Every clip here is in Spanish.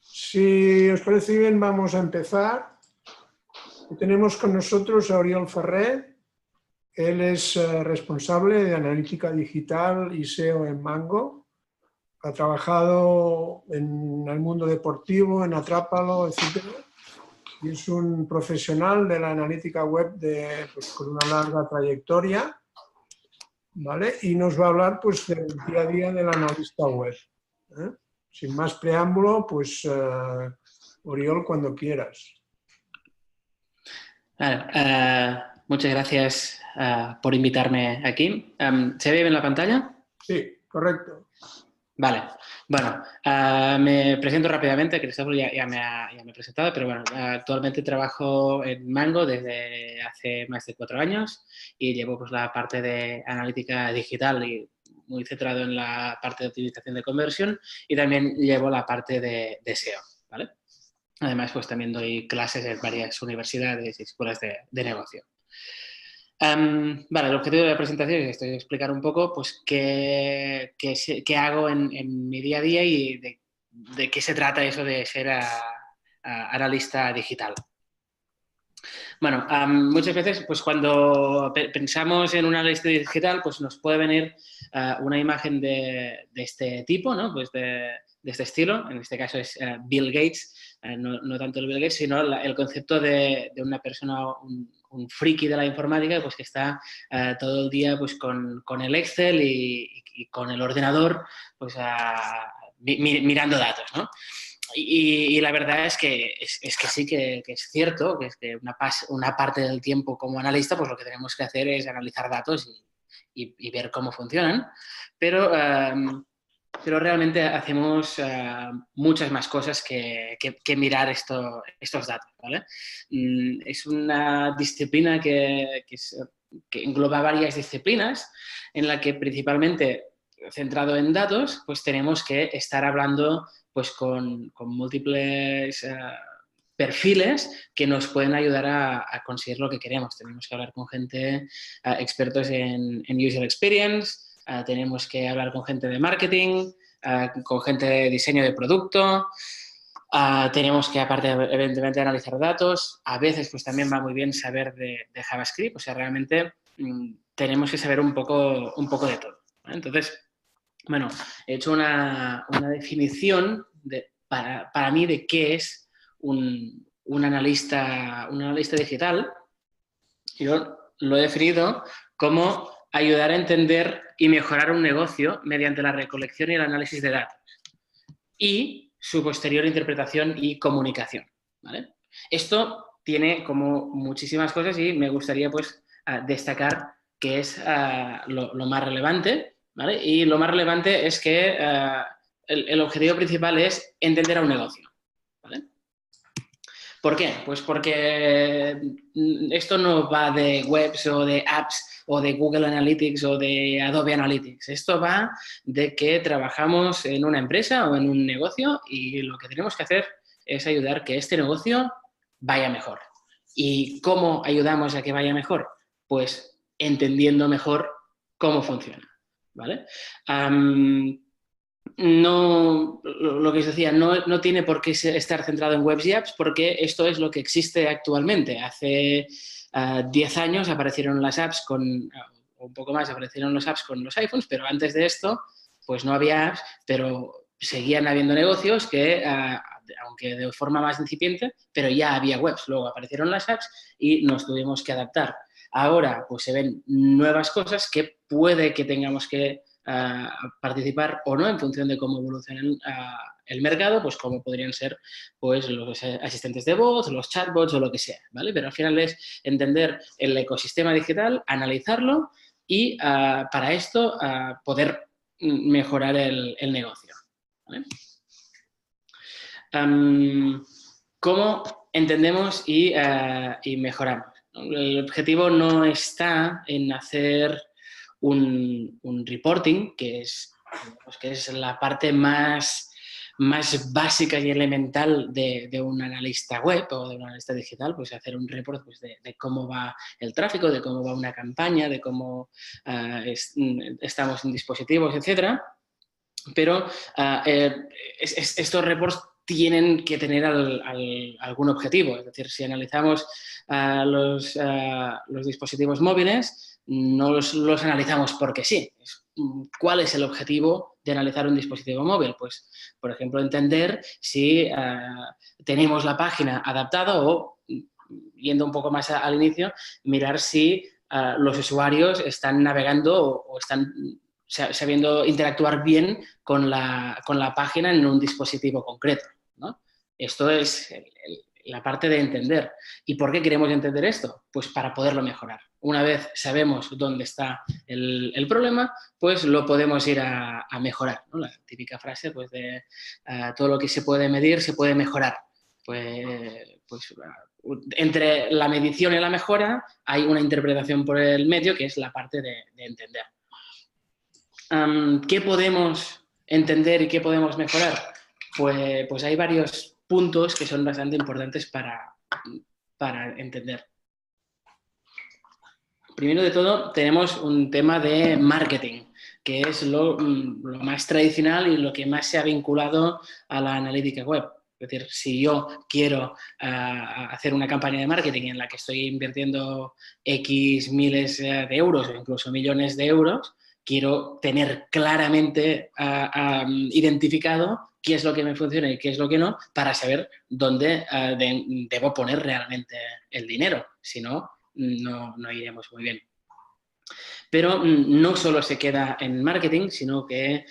Si os parece bien, vamos a empezar. Tenemos con nosotros a Oriol Ferrer. Él es responsable de analítica digital y SEO en Mango. Ha trabajado en el mundo deportivo, en Atrápalo, etc. Y es un profesional de la analítica web con una larga trayectoria, ¿vale? Y nos va a hablar pues, del día a día del analista web. Sin más preámbulo, pues Oriol, cuando quieras. Vale, muchas gracias por invitarme aquí. ¿Se ve bien la pantalla? Sí, correcto. Vale, bueno, me presento rápidamente, Cristóbal ya me ha presentado, pero bueno, actualmente trabajo en Mango desde hace más de 4 años y llevo pues, la parte de analítica digital y muy centrado en la parte de optimización de conversión y también llevo la parte de SEO, ¿vale? Además, pues también doy clases en varias universidades y escuelas de negocio. Vale, el objetivo de la presentación es esto, explicar un poco pues, qué hago en mi día a día y de qué se trata eso de ser analista digital. Bueno, muchas veces pues, cuando pensamos en un analista digital pues, nos puede venir una imagen de este tipo, ¿no? Pues de este estilo, en este caso es Bill Gates, no tanto el Bill Gates, sino el concepto de una persona, un friki de la informática, pues que está todo el día pues, con el Excel y con el ordenador pues, mirando datos, ¿no? Y la verdad es que sí que es cierto, que es que una parte del tiempo como analista, pues lo que tenemos que hacer es analizar datos y ver cómo funcionan, pero realmente hacemos muchas más cosas que mirar estos datos, ¿vale? Es una disciplina que engloba varias disciplinas en la que principalmente centrado en datos, pues tenemos que estar hablando pues con múltiples perfiles que nos pueden ayudar a conseguir lo que queremos. Tenemos que hablar con gente expertos en user experience, tenemos que hablar con gente de marketing, con gente de diseño de producto, tenemos que, aparte, evidentemente, analizar datos. A veces, pues también va muy bien saber de JavaScript, o sea, realmente tenemos que saber un poco de todo, ¿vale? Entonces, bueno, he hecho una definición para mí de qué es un analista digital. Yo lo he definido como ayudar a entender y mejorar un negocio mediante la recolección y el análisis de datos y su posterior interpretación y comunicación, ¿vale? Esto tiene como muchísimas cosas y me gustaría pues destacar que es lo más relevante, ¿vale? Y lo más relevante es que el objetivo principal es entender a un negocio, ¿vale? ¿Por qué? Pues porque esto no va de webs o de apps o de Google Analytics o de Adobe Analytics. Esto va de que trabajamos en una empresa o en un negocio y lo que tenemos que hacer es ayudar que este negocio vaya mejor. ¿Y cómo ayudamos a que vaya mejor? Pues entendiendo mejor cómo funciona, ¿vale? No, lo que os decía, no tiene por qué estar centrado en webs y apps porque esto es lo que existe actualmente. Hace 10 años aparecieron las apps o un poco más, aparecieron las apps con los iPhones, pero antes de esto, pues no había apps, pero seguían habiendo negocios que, aunque de forma más incipiente, pero ya había webs. Luego aparecieron las apps y nos tuvimos que adaptar. Ahora, pues se ven nuevas cosas que puede que tengamos que participar o no en función de cómo evolucione el mercado, pues como podrían ser pues, los asistentes de voz, los chatbots o lo que sea, ¿vale? Pero al final es entender el ecosistema digital, analizarlo y para esto poder mejorar el negocio, ¿vale? ¿Cómo entendemos y mejoramos? El objetivo no está en hacer un reporting, que es la parte más básica y elemental de un analista web o de un analista digital, pues hacer un report pues, de cómo va el tráfico, de cómo va una campaña, de cómo estamos en dispositivos, etcétera. Pero estos reports tienen que tener algún objetivo. Es decir, si analizamos los dispositivos móviles, no los analizamos porque sí. ¿Cuál es el objetivo de analizar un dispositivo móvil? Pues, por ejemplo, entender si tenemos la página adaptada o, yendo un poco más al inicio, mirar si los usuarios están navegando o están sabiendo interactuar bien con la página en un dispositivo concreto, ¿no? Esto es la parte de entender. ¿Y por qué queremos entender esto? Pues para poderlo mejorar. Una vez sabemos dónde está el problema, pues lo podemos ir a mejorar, ¿no? La típica frase pues, de todo lo que se puede medir se puede mejorar. Pues entre la medición y la mejora hay una interpretación por el medio que es la parte de entender. ¿Qué podemos entender y qué podemos mejorar? Pues hay varios puntos que son bastante importantes para entender. Primero de todo, tenemos un tema de marketing, que es lo más tradicional y lo que más se ha vinculado a la analítica web. Es decir, si yo quiero hacer una campaña de marketing en la que estoy invirtiendo X miles de euros o incluso millones de euros, quiero tener claramente identificado qué es lo que me funciona y qué es lo que no para saber dónde debo poner realmente el dinero. Si no, no iremos muy bien. Pero no solo se queda en marketing, sino que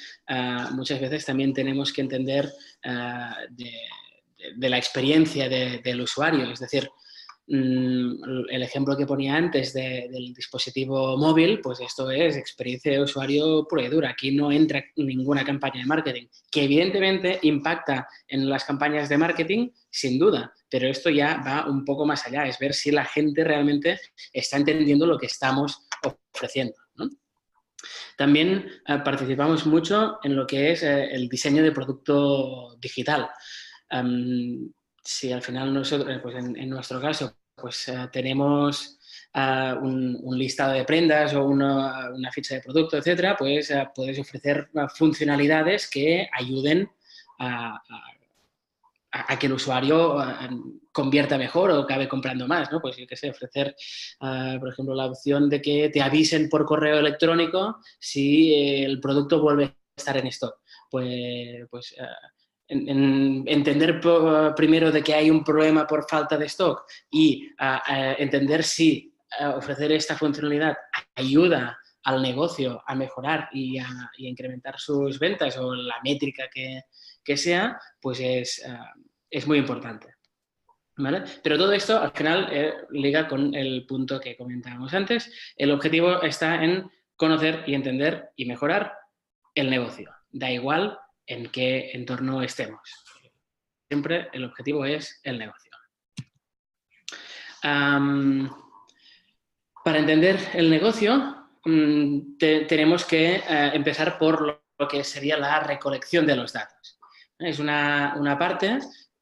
muchas veces también tenemos que entender de la experiencia del usuario. Es decir, el ejemplo que ponía antes del dispositivo móvil, pues esto es experiencia de usuario pura y dura. Aquí no entra ninguna campaña de marketing, que evidentemente impacta en las campañas de marketing, sin duda, pero esto ya va un poco más allá, es ver si la gente realmente está entendiendo lo que estamos ofreciendo, ¿no? También participamos mucho en lo que es el diseño de producto digital. Si al final nosotros, pues en nuestro caso, pues tenemos un listado de prendas o una ficha de producto, etcétera, pues puedes ofrecer funcionalidades que ayuden a que el usuario convierta mejor o acabe comprando más, ¿no? Pues yo qué sé, ofrecer, por ejemplo, la opción de que te avisen por correo electrónico si el producto vuelve a estar en stock. Pues entender primero de que hay un problema por falta de stock y entender si ofrecer esta funcionalidad ayuda al negocio a mejorar y a incrementar sus ventas o la métrica que sea, pues es muy importante, ¿vale? Pero todo esto al final liga con el punto que comentábamos antes. El objetivo está en conocer y entender y mejorar el negocio. Da igual en qué entorno estemos. Siempre el objetivo es el negocio. Para entender el negocio, tenemos que empezar por lo que sería la recolección de los datos. Es una parte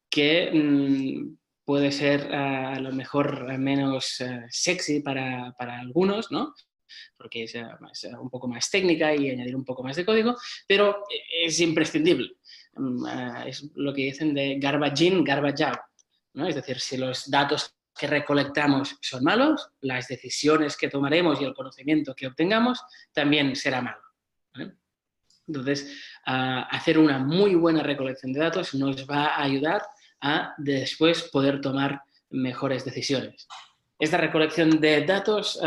que puede ser a lo mejor menos sexy para algunos, ¿no? Porque es un poco más técnica y añadir un poco más de código, pero es imprescindible. Es lo que dicen de garbage in, garbage out, ¿no? Es decir, si los datos que recolectamos son malos, las decisiones que tomaremos y el conocimiento que obtengamos también será malo, ¿vale? Entonces, hacer una muy buena recolección de datos nos va a ayudar a después poder tomar mejores decisiones. Esta recolección de datos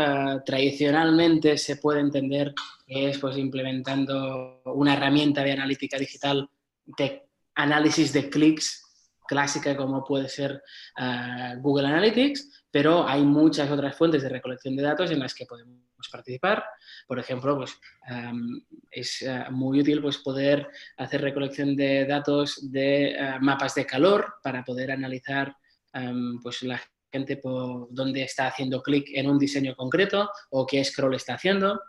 tradicionalmente se puede entender que es pues, implementando una herramienta de analítica digital de análisis de clics clásica como puede ser Google Analytics, pero hay muchas otras fuentes de recolección de datos en las que podemos participar. Por ejemplo, pues, es muy útil pues, poder hacer recolección de datos de mapas de calor para poder analizar pues, la gente por dónde está haciendo clic en un diseño concreto o qué scroll está haciendo.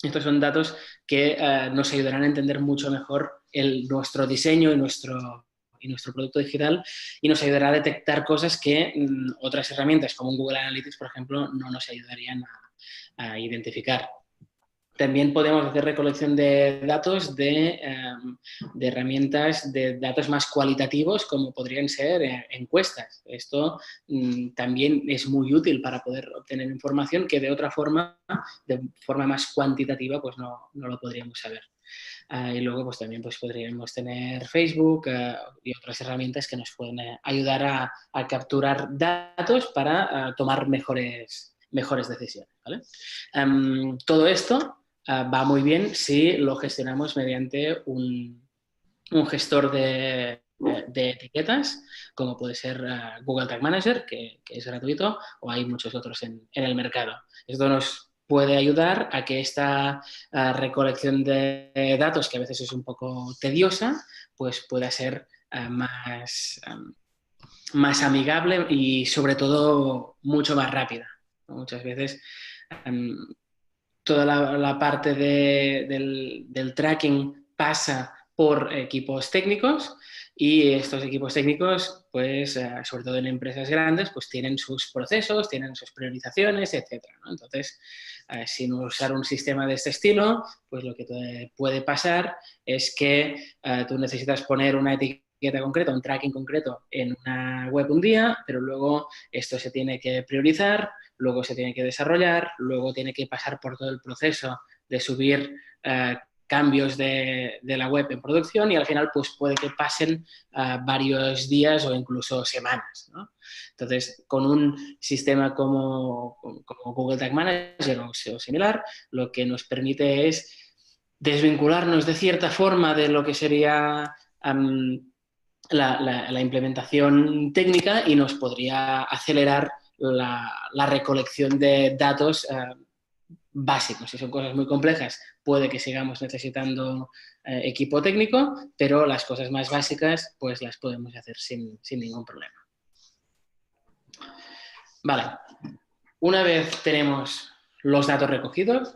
Estos son datos que nos ayudarán a entender mucho mejor nuestro diseño y nuestro producto digital y nos ayudará a detectar cosas que otras herramientas como Google Analytics, por ejemplo, no nos ayudarían a identificar. También podemos hacer recolección de datos de herramientas de datos más cualitativos, como podrían ser encuestas. Esto también es muy útil para poder obtener información que de otra forma, de forma más cuantitativa, pues no lo podríamos saber. Y luego pues también pues, podríamos tener Facebook y otras herramientas que nos pueden ayudar a capturar datos para tomar mejores decisiones, ¿vale? Todo esto va muy bien si lo gestionamos mediante un gestor de etiquetas, como puede ser Google Tag Manager, que es gratuito, o hay muchos otros en el mercado. Esto nos puede ayudar a que esta recolección de datos, que a veces es un poco tediosa, pues pueda ser más amigable y sobre todo mucho más rápida. Muchas veces toda la parte del tracking pasa por equipos técnicos y estos equipos técnicos, pues sobre todo en empresas grandes, pues tienen sus procesos, tienen sus priorizaciones, etcétera, ¿no? Entonces, sin usar un sistema de este estilo, pues lo que te puede pasar es que tú necesitas poner una etiqueta concreta, un tracking concreto en una web un día, pero luego esto se tiene que priorizar, luego se tiene que desarrollar, luego tiene que pasar por todo el proceso de subir cambios de la web en producción y al final pues puede que pasen varios días o incluso semanas, ¿no? Entonces, con un sistema como Google Tag Manager o similar, lo que nos permite es desvincularnos de cierta forma de lo que sería la implementación técnica y nos podría acelerar la recolección de datos básicos. Si son cosas muy complejas, puede que sigamos necesitando equipo técnico, pero las cosas más básicas pues las podemos hacer sin ningún problema. Vale. Una vez tenemos los datos recogidos,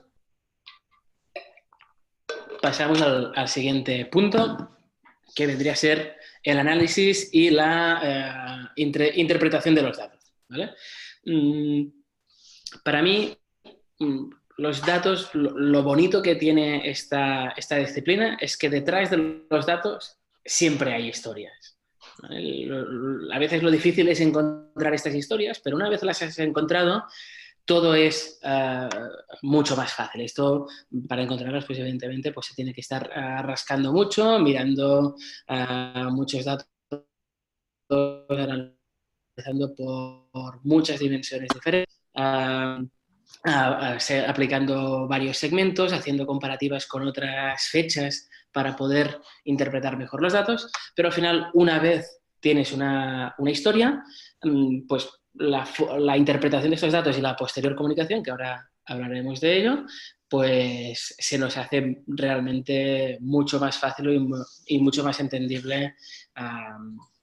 pasamos al siguiente punto, que vendría a ser el análisis y la interpretación de los datos, ¿vale? Para mí, los datos, lo bonito que tiene esta disciplina es que detrás de los datos siempre hay historias. A veces lo difícil es encontrar estas historias, pero una vez las has encontrado, todo es mucho más fácil. Esto, para encontrarlas, pues evidentemente pues, se tiene que estar rascando mucho, mirando muchos datos, analizando por muchas dimensiones diferentes, aplicando varios segmentos, haciendo comparativas con otras fechas para poder interpretar mejor los datos, pero al final, una vez tienes una historia, pues la interpretación de estos datos y la posterior comunicación, que ahora hablaremos de ello, pues se nos hace realmente mucho más fácil y mucho más entendible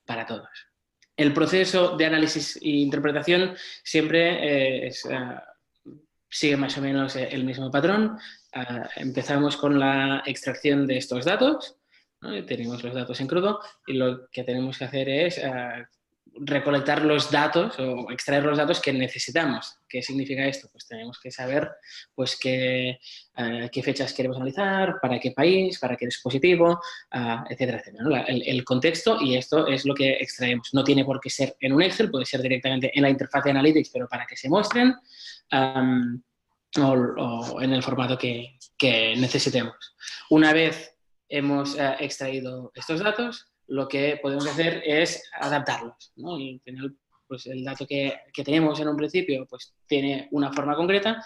para todos. El proceso de análisis e interpretación siempre sigue más o menos el mismo patrón. Empezamos con la extracción de estos datos, ¿no? Tenemos los datos en crudo y lo que tenemos que hacer es recolectar los datos o extraer los datos que necesitamos. ¿Qué significa esto? Pues tenemos que saber pues, qué fechas queremos analizar, para qué país, para qué dispositivo, etcétera, etcétera, ¿no? El contexto, y esto es lo que extraemos. No tiene por qué ser en un Excel, puede ser directamente en la interfaz de Analytics, pero para que se muestren, o en el formato que necesitemos. Una vez hemos extraído estos datos, lo que podemos hacer es adaptarlos, ¿no? Y al final, pues el dato que tenemos en un principio pues, tiene una forma concreta.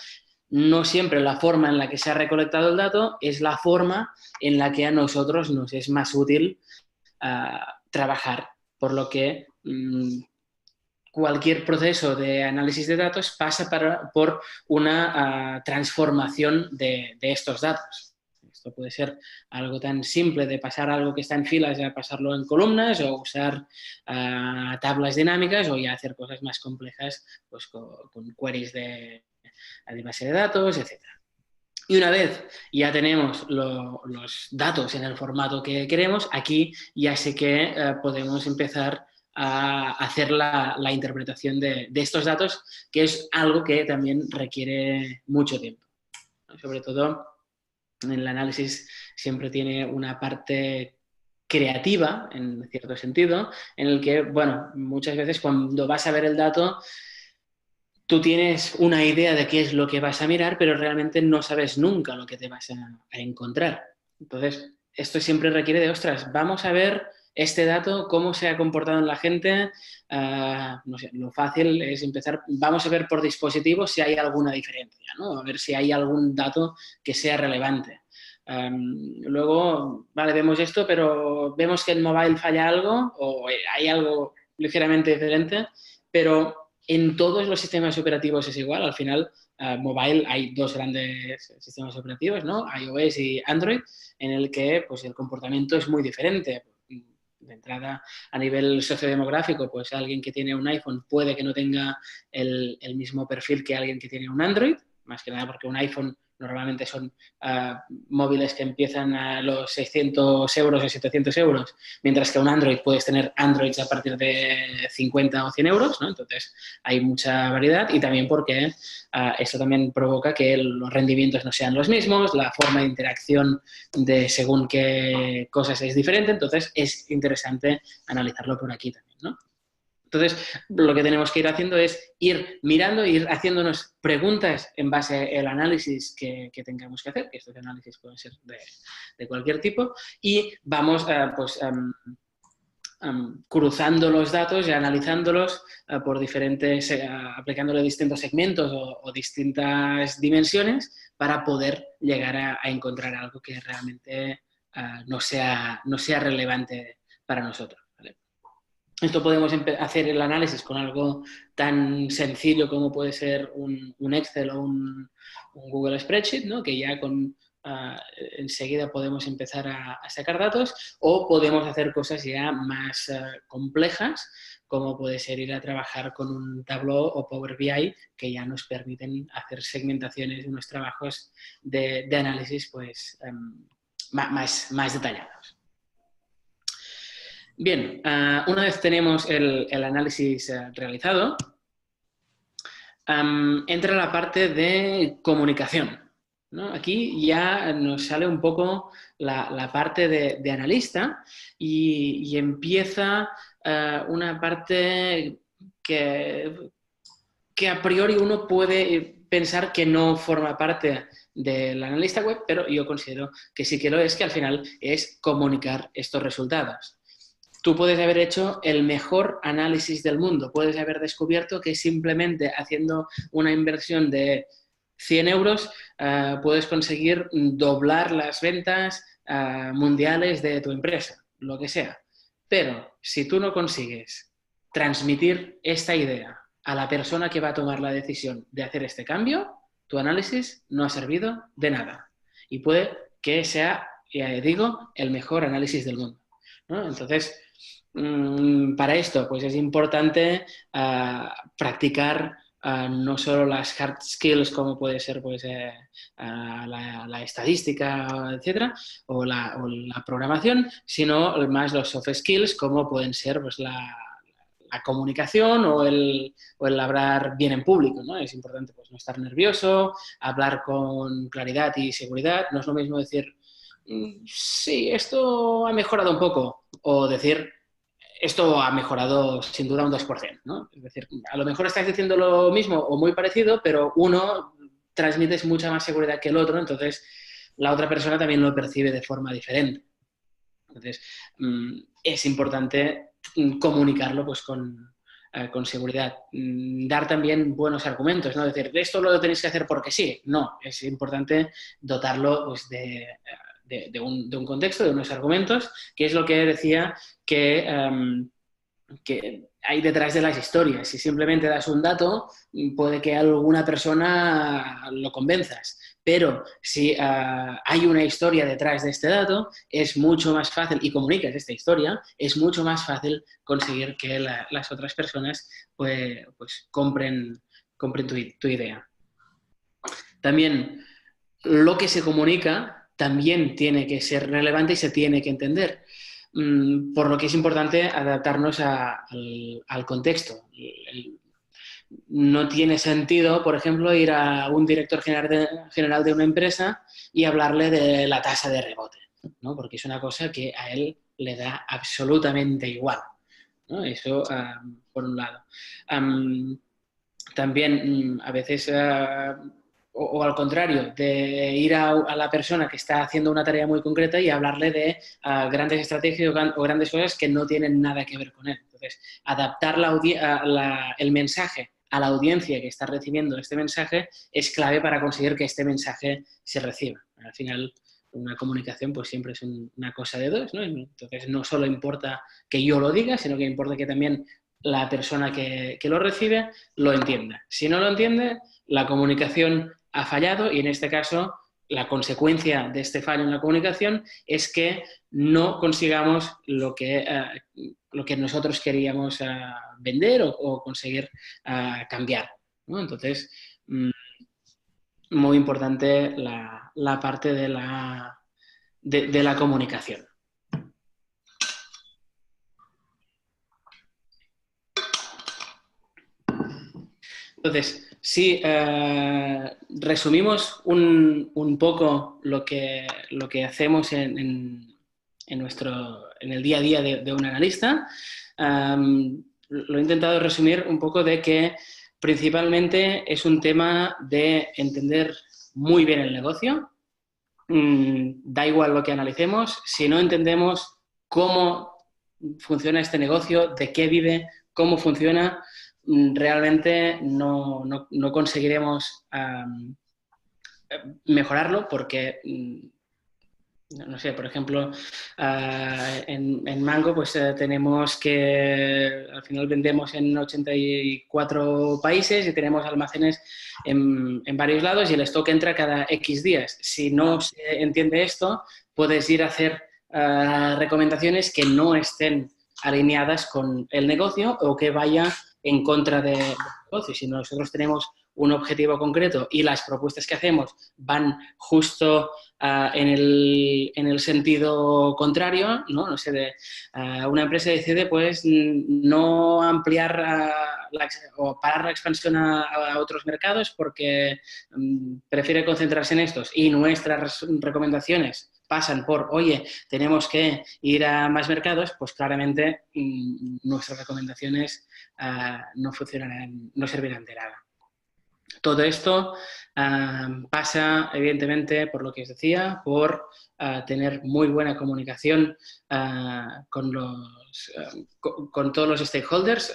No siempre la forma en la que se ha recolectado el dato es la forma en la que a nosotros nos es más útil trabajar, por lo que cualquier proceso de análisis de datos pasa por una transformación de estos datos. Esto puede ser algo tan simple de pasar algo que está en filas a pasarlo en columnas o usar tablas dinámicas o ya hacer cosas más complejas pues, con queries de base de datos, etc. Y una vez ya tenemos los datos en el formato que queremos, aquí ya sé que podemos empezar a hacer la interpretación de estos datos, que es algo que también requiere mucho tiempo. Sobre todo El análisis siempre tiene una parte creativa, en cierto sentido, en el que, bueno, muchas veces cuando vas a ver el dato, tú tienes una idea de qué es lo que vas a mirar, pero realmente no sabes nunca lo que te vas a encontrar. Entonces, esto siempre requiere de, ostras, vamos a ver este dato, cómo se ha comportado en la gente. No sé, lo fácil es empezar, vamos a ver por dispositivos si hay alguna diferencia, ¿no? A ver si hay algún dato que sea relevante. Luego, vale, vemos esto, pero vemos que en mobile falla algo o hay algo ligeramente diferente, pero en todos los sistemas operativos es igual. Al final, mobile hay dos grandes sistemas operativos, ¿no? iOS y Android, en el que pues, el comportamiento es muy diferente. De entrada, a nivel sociodemográfico, pues alguien que tiene un iPhone puede que no tenga el mismo perfil que alguien que tiene un Android, más que nada porque un iPhone normalmente son móviles que empiezan a los 600 euros o 700 euros, mientras que un Android puedes tener Androids a partir de 50 o 100 euros, ¿no? Entonces hay mucha variedad y también porque esto también provoca que los rendimientos no sean los mismos, la forma de interacción de según qué cosas es diferente, entonces es interesante analizarlo por aquí también, ¿no? Entonces, lo que tenemos que ir haciendo es ir mirando, ir haciéndonos preguntas en base al análisis que tengamos que hacer, que estos análisis pueden ser de cualquier tipo, y vamos cruzando los datos y analizándolos por diferentes, aplicándole distintos segmentos o distintas dimensiones para poder llegar a encontrar algo que realmente no sea relevante para nosotros. Esto podemos hacer el análisis con algo tan sencillo como puede ser un Excel o un Google Spreadsheet, ¿no? Que ya enseguida podemos empezar a sacar datos, o podemos hacer cosas ya más complejas, como puede ser ir a trabajar con un Tableau o Power BI, que ya nos permiten hacer segmentaciones de unos trabajos de análisis pues, más detallados. Bien, una vez tenemos el análisis realizado, entra la parte de comunicación, ¿no? Aquí ya nos sale un poco la parte de analista y empieza una parte que a priori uno puede pensar que no forma parte del analista web, pero yo considero que sí que lo es, que al final es comunicar estos resultados. Tú puedes haber hecho el mejor análisis del mundo, puedes haber descubierto que simplemente haciendo una inversión de 100 euros puedes conseguir doblar las ventas mundiales de tu empresa, lo que sea. Pero si tú no consigues transmitir esta idea a la persona que va a tomar la decisión de hacer este cambio, tu análisis no ha servido de nada. Y puede que sea, ya digo, el mejor análisis del mundo, ¿no? Entonces, para esto pues es importante practicar no solo las hard skills como puede ser pues, la estadística, etcétera, o la programación, sino más los soft skills como pueden ser pues, la comunicación o el hablar bien en público, ¿no? Es importante pues, no estar nervioso, hablar con claridad y seguridad. No es lo mismo decir, sí, esto ha mejorado un poco, o decir, esto ha mejorado sin duda un 2%, ¿no? Es decir, a lo mejor estás diciendo lo mismo o muy parecido, pero uno transmites mucha más seguridad que el otro, entonces la otra persona también lo percibe de forma diferente. Entonces, es importante comunicarlo pues, con seguridad. Dar también buenos argumentos, ¿no? Decir, esto lo tenéis que hacer porque sí. No, es importante dotarlo pues, de un contexto, de unos argumentos, que es lo que decía que hay detrás de las historias. Si simplemente das un dato, puede que alguna persona lo convenzas. Pero si hay una historia detrás de este dato, es mucho más fácil, y comunicas esta historia, es mucho más fácil conseguir que las otras personas pues compren tu idea. También lo que se comunica también tiene que ser relevante y se tiene que entender. Por lo que es importante adaptarnos al contexto. No tiene sentido, por ejemplo, ir a un director general de una empresa y hablarle de la tasa de rebote, ¿no? Porque es una cosa que a él le da absolutamente igual, ¿no? Eso, por un lado. También a veces, o al contrario, de ir a la persona que está haciendo una tarea muy concreta y hablarle de grandes estrategias o grandes cosas que no tienen nada que ver con él. Entonces, adaptar el mensaje a la audiencia que está recibiendo este mensaje es clave para conseguir que este mensaje se reciba. Al final, una comunicación pues siempre es una cosa de dos, ¿no? Entonces, no solo importa que yo lo diga, sino que importa que también la persona que lo recibe lo entienda. Si no lo entiende, la comunicación ha fallado y en este caso la consecuencia de este fallo en la comunicación es que no consigamos lo que nosotros queríamos vender o conseguir cambiar, ¿no? Entonces, muy importante la parte de la comunicación. Entonces, si resumimos un poco lo que hacemos en el día a día de un analista, lo he intentado resumir un poco de que principalmente es un tema de entender muy bien el negocio. Da igual lo que analicemos, si no entendemos cómo funciona este negocio, de qué vive, cómo funciona, realmente no conseguiremos mejorarlo porque, no sé, por ejemplo, en Mango pues tenemos que, al final vendemos en 84 países y tenemos almacenes en varios lados y el stock entra cada X días. Si no se entiende esto, puedes ir a hacer recomendaciones que no estén alineadas con el negocio o que vaya en contra del negocio. Si nosotros tenemos un objetivo concreto y las propuestas que hacemos van justo en el sentido contrario, ¿no? No sé, una empresa decide pues no ampliar o parar la expansión a otros mercados porque prefiere concentrarse en estos y nuestras recomendaciones pasan por, oye, tenemos que ir a más mercados, pues claramente nuestras recomendaciones no funcionarán, no servirán de nada. Todo esto pasa, evidentemente, por lo que os decía, por tener muy buena comunicación con todos los stakeholders,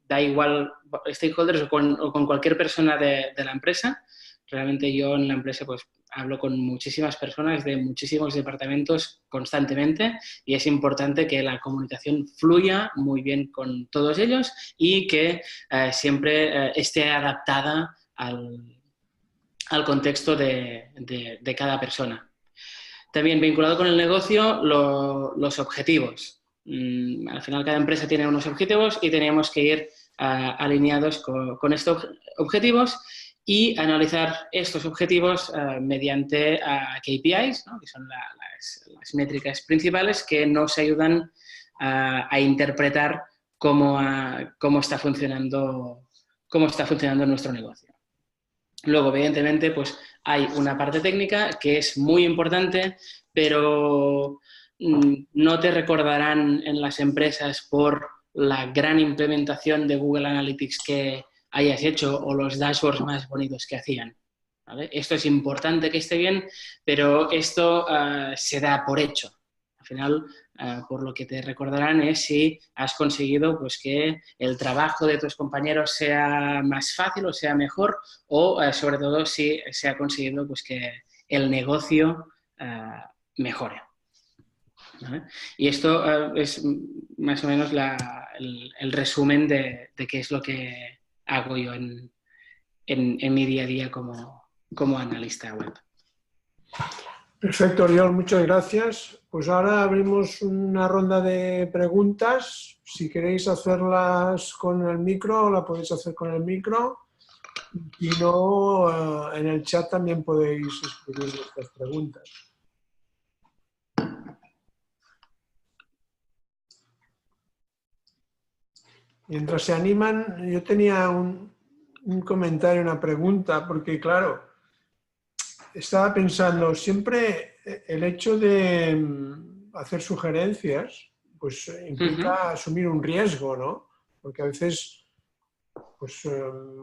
da igual stakeholders o con cualquier persona de la empresa. Realmente yo en la empresa pues hablo con muchísimas personas de muchísimos departamentos constantemente y es importante que la comunicación fluya muy bien con todos ellos y que siempre esté adaptada al contexto de cada persona. También vinculado con el negocio, los objetivos. Al final cada empresa tiene unos objetivos y tenemos que ir alineados con estos objetivos y analizar estos objetivos mediante KPIs, ¿no? Que son las métricas principales que nos ayudan a interpretar cómo está funcionando nuestro negocio. Luego, evidentemente, pues hay una parte técnica que es muy importante, pero no te recordarán en las empresas por la gran implementación de Google Analytics que hayas hecho o los dashboards más bonitos que hacían, ¿vale? Esto es importante que esté bien, pero esto se da por hecho. Al final, por lo que te recordarán es si has conseguido pues, que el trabajo de tus compañeros sea más fácil o sea mejor o, sobre todo, si se ha conseguido pues, que el negocio mejore, ¿vale? Y esto es más o menos el resumen de qué es lo que hago yo en mi día a día como analista web. Perfecto, Oriol, muchas gracias. Pues ahora abrimos una ronda de preguntas. Si queréis hacerlas con el micro, la podéis hacer con el micro. Y no, en el chat también podéis escribir vuestras preguntas. Mientras se animan, yo tenía un comentario, una pregunta, porque claro, estaba pensando, siempre el hecho de hacer sugerencias, pues implica asumir un riesgo, ¿no? Porque a veces pues,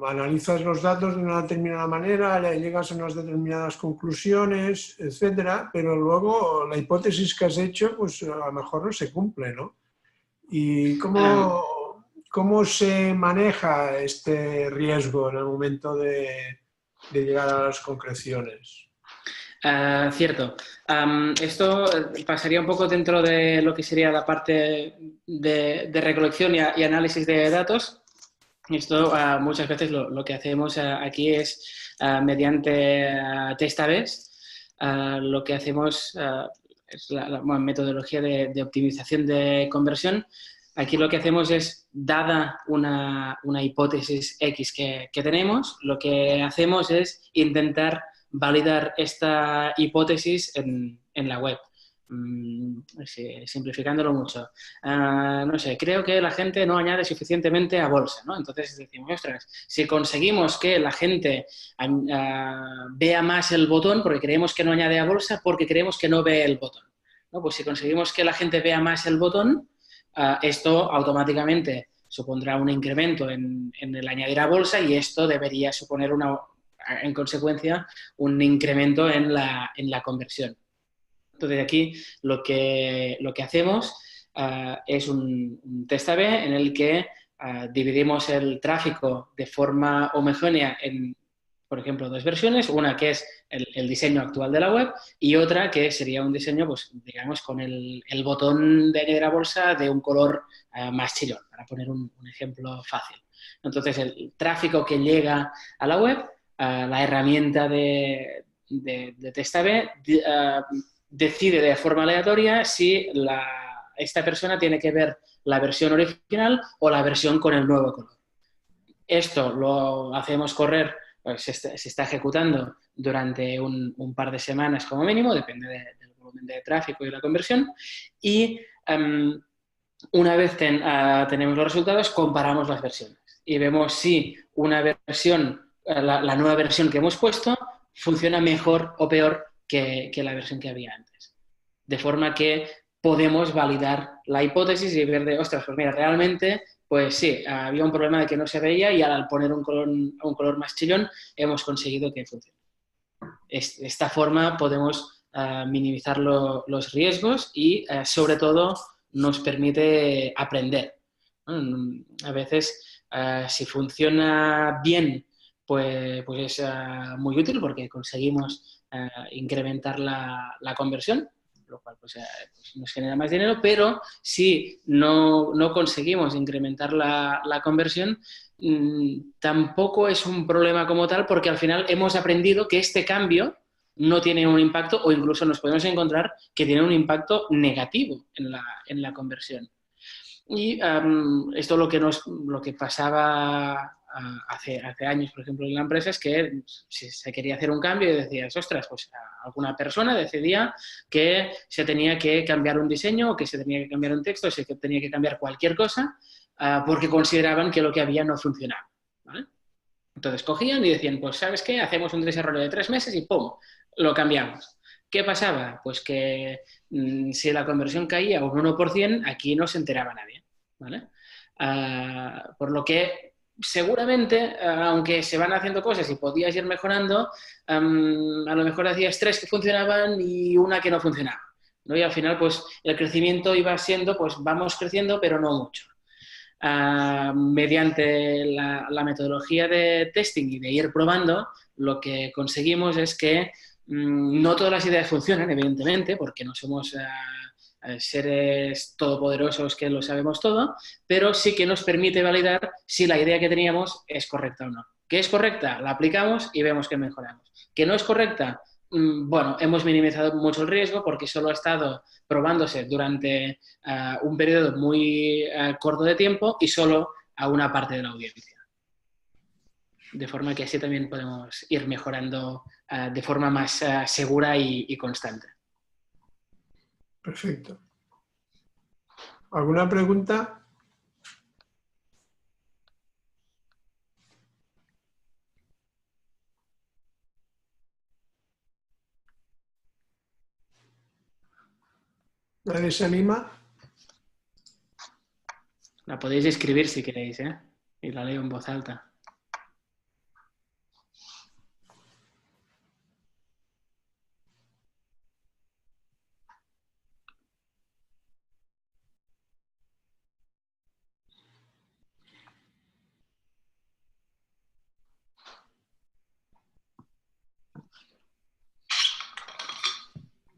analizas los datos de una determinada manera, llegas a unas determinadas conclusiones, etcétera, pero luego la hipótesis que has hecho, pues a lo mejor no se cumple, ¿no? ¿Y cómo se maneja este riesgo en el momento de llegar a las concreciones? Cierto. Esto pasaría un poco dentro de lo que sería la parte de recolección y análisis de datos. Esto muchas veces lo que hacemos aquí es mediante test A/B. Lo que hacemos es la metodología de optimización de conversión. Aquí lo que hacemos es, dada una hipótesis X que tenemos, lo que hacemos es intentar validar esta hipótesis en la web. Simplificándolo mucho. No sé, creo que la gente no añade suficientemente a bolsa, ¿no? Entonces decimos, ostras, si conseguimos que la gente vea más el botón, porque creemos que no añade a bolsa, porque creemos que no ve el botón, ¿no? Pues si conseguimos que la gente vea más el botón, esto automáticamente supondrá un incremento en el añadir a bolsa y esto debería suponer en consecuencia un incremento en la conversión. Entonces aquí lo que hacemos es un test A/B en el que dividimos el tráfico de forma homogénea en, por ejemplo, dos versiones, una que es el diseño actual de la web y otra que sería un diseño, pues digamos, con el botón de añadir a bolsa de un color más chillón, para poner un ejemplo fácil. Entonces, el tráfico que llega a la web, la herramienta de test A/B decide de forma aleatoria si esta persona tiene que ver la versión original o la versión con el nuevo color. Esto lo hacemos correr, pues, se está ejecutando durante un par de semanas como mínimo, depende del volumen de tráfico y la conversión, y una vez tenemos los resultados, comparamos las versiones y vemos si una versión, la nueva versión que hemos puesto, funciona mejor o peor que la versión que había antes. De forma que podemos validar la hipótesis y ver de, ostras, pues mira, realmente, pues sí, había un problema de que no se veía y al poner un color más chillón hemos conseguido que funcione. De esta forma podemos minimizar los riesgos y, sobre todo, nos permite aprender. A veces, si funciona bien, pues es muy útil porque conseguimos incrementar la conversión, lo cual pues nos genera más dinero, pero si no conseguimos incrementar la conversión, tampoco es un problema como tal porque al final hemos aprendido que este cambio no tiene un impacto o incluso nos podemos encontrar que tiene un impacto negativo en la conversión. Y esto lo que pasaba hace años, por ejemplo, en la empresa es que si se quería hacer un cambio y decías, ostras, pues alguna persona decidía que se tenía que cambiar un diseño o que se tenía que cambiar un texto o se tenía que cambiar cualquier cosa porque consideraban que lo que había no funcionaba, ¿vale? Entonces cogían y decían, pues ¿sabes qué? Hacemos un desarrollo de 3 meses y ¡pum! Lo cambiamos. ¿Qué pasaba? Pues que si la conversión caía un 1%, aquí no se enteraba nadie, ¿vale? Por lo que seguramente, aunque se van haciendo cosas y podías ir mejorando, a lo mejor hacías 3 que funcionaban y una que no funcionaba, ¿no? Y al final, pues el crecimiento iba siendo, pues vamos creciendo, pero no mucho. Mediante la metodología de testing y de ir probando, lo que conseguimos es que no todas las ideas funcionan, evidentemente, porque no somos seres todopoderosos que lo sabemos todo, pero sí que nos permite validar si la idea que teníamos es correcta o no. ¿Que es correcta? La aplicamos y vemos que mejoramos. ¿Que no es correcta? Bueno, hemos minimizado mucho el riesgo porque solo ha estado probándose durante un periodo muy corto de tiempo y solo a una parte de la audiencia. De forma que así también podemos ir mejorando de forma más segura y constante. Perfecto. ¿Alguna pregunta? ¿Nadie se anima? La podéis escribir si queréis, ¿eh? Y la leo en voz alta.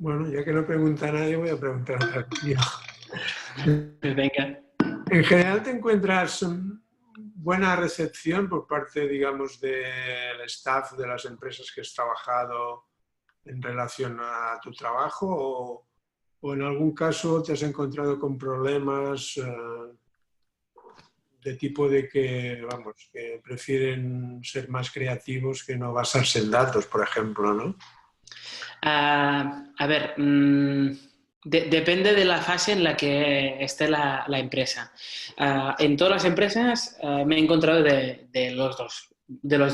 Bueno, ya que no pregunta nadie, voy a preguntar otra vez yo. Pues venga. En general, ¿te encuentras buena recepción por parte, digamos, del staff de las empresas que has trabajado en relación a tu trabajo? ¿O en algún caso te has encontrado con problemas de tipo de que, vamos, que prefieren ser más creativos que no basarse en datos, por ejemplo, ¿no? A ver, depende de la fase en la que esté la empresa. En todas las empresas me he encontrado de los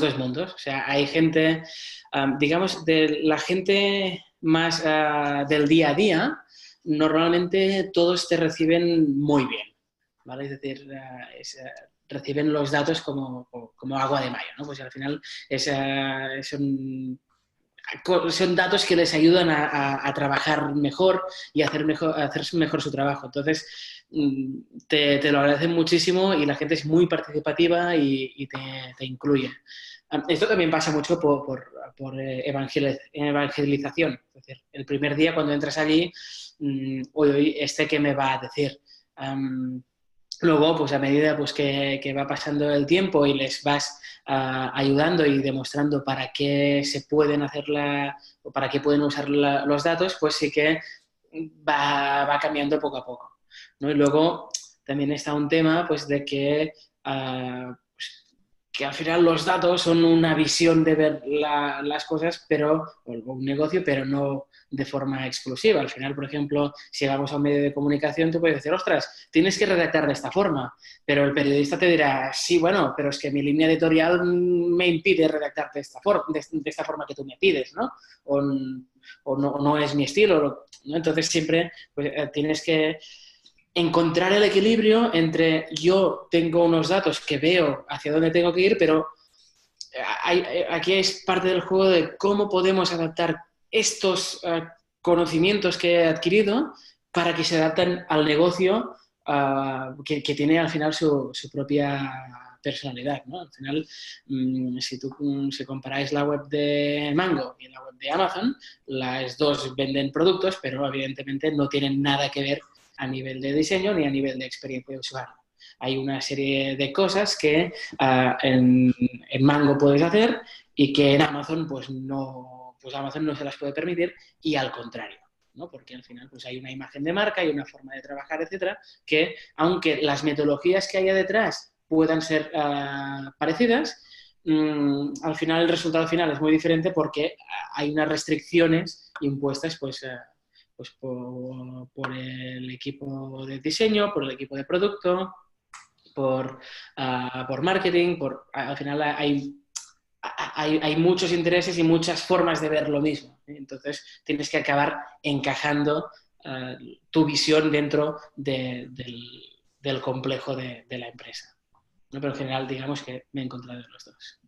dos mundos. O sea, hay gente, digamos, de la gente más del día a día, normalmente todos te reciben muy bien, ¿vale? Es decir, reciben los datos como agua de mayo, ¿no? Pues al final son datos que les ayudan a trabajar mejor y a hacer mejor su trabajo. Entonces, te lo agradecen muchísimo y la gente es muy participativa y te incluye. Esto también pasa mucho por evangelización. Es decir, el primer día cuando entras allí, hoy ¿qué me va a decir? Luego, pues a medida pues, que va pasando el tiempo y les vas ayudando y demostrando para qué se pueden o para qué pueden usar los datos, pues sí que va cambiando poco a poco, ¿no? Y luego también está un tema pues, de pues, que al final los datos son una visión de ver las cosas, o un negocio, pero no de forma exclusiva. Al final, por ejemplo, si vamos a un medio de comunicación, tú puedes decir, ostras, tienes que redactar de esta forma, pero el periodista te dirá, sí, bueno, pero es que mi línea editorial me impide redactar de esta forma que tú me pides, ¿no? O no es mi estilo, ¿no? Entonces siempre pues, tienes que encontrar el equilibrio entre yo tengo unos datos que veo hacia dónde tengo que ir, pero aquí es parte del juego de cómo podemos adaptar estos conocimientos que he adquirido para que se adapten al negocio que tiene al final su propia personalidad, ¿no? Al final, si comparáis la web de Mango y la web de Amazon, las dos venden productos, pero evidentemente no tienen nada que ver a nivel de diseño ni a nivel de experiencia de usuario. Hay una serie de cosas que en Mango puedes hacer y que en Amazon pues Amazon no se las puede permitir y al contrario, ¿no? Porque al final pues hay una imagen de marca, hay una forma de trabajar, etcétera, que aunque las metodologías que haya detrás puedan ser parecidas, al final el resultado final es muy diferente porque hay unas restricciones impuestas pues por el equipo de diseño, por el equipo de producto, por marketing, al final hay muchos intereses y muchas formas de ver lo mismo, ¿eh? Entonces tienes que acabar encajando tu visión dentro del complejo de la empresa, ¿no? Pero en general digamos que me he encontrado en los dos.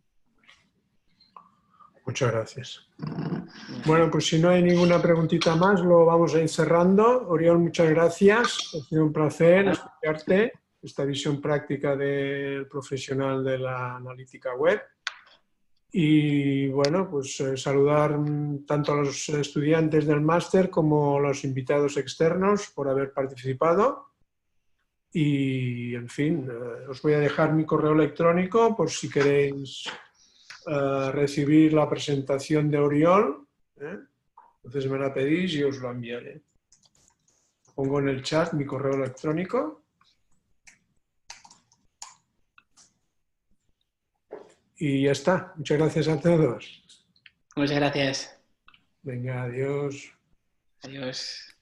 Muchas gracias. Bueno, pues si no hay ninguna preguntita más, lo vamos a ir cerrando. Oriol, muchas gracias. Ha sido un placer escucharte esta visión práctica del profesional de la analítica web. Y bueno, pues saludar tanto a los estudiantes del máster como a los invitados externos por haber participado. Y, en fin, os voy a dejar mi correo electrónico por si queréis recibir la presentación de Oriol. Entonces me la pedís y os lo enviaré. Pongo en el chat mi correo electrónico. Y ya está. Muchas gracias a todos. Muchas gracias. Venga, adiós. Adiós.